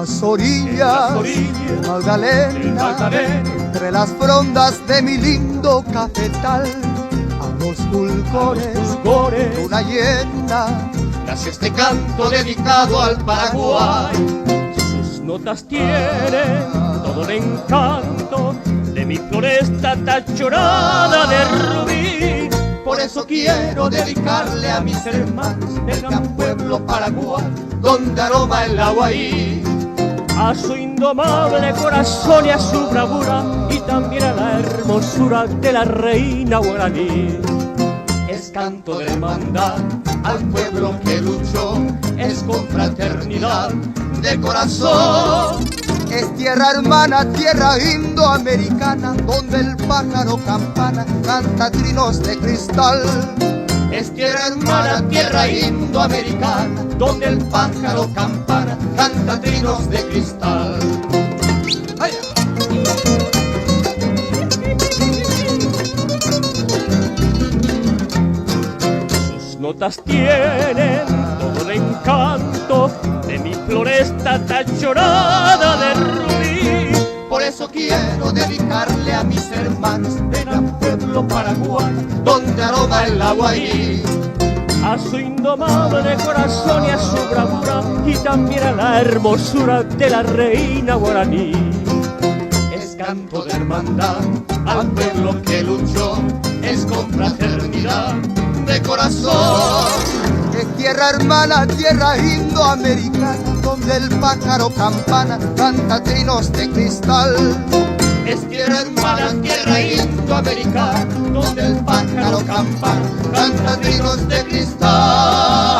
las orillas del Magdalena, entre las frondas de mi lindo cafetal, a los fulgores de una llena, nació este canto dedicado al Paraguay. Sus notas tienen todo el encanto de mi floresta tachorada de rubí. Por eso quiero dedicarle a mis hermanos del gran pueblo Paraguay, donde aroma el agua ahí. A su indomable corazón y a su bravura, y también a la hermosura de la reina guaraní. Es canto de hermandad al pueblo que luchó, es confraternidad de corazón. Es tierra hermana, tierra indoamericana, donde el pájaro campana canta trinos de cristal. Es tierra hermana, tierra indoamericana, donde el pájaro campana canta trinos de cristal. ¡Ay! Sus notas tienen todo el encanto de mi floresta tachorada de rubí. Por eso quiero dedicarle a mis hermanos del gran pueblo Paraguay, donde aroma el agua ahí. A su indomable corazón y a su bravura, y también a la hermosura de la reina guaraní. Es canto de hermandad al pueblo que luchó, es confraternidad de corazón. Es tierra hermana, tierra indoamericana, donde el pájaro campana canta trinos de cristal. Es tierra hermana, tierra indoamericana, donde el pájaro campana canta trinos de cristal.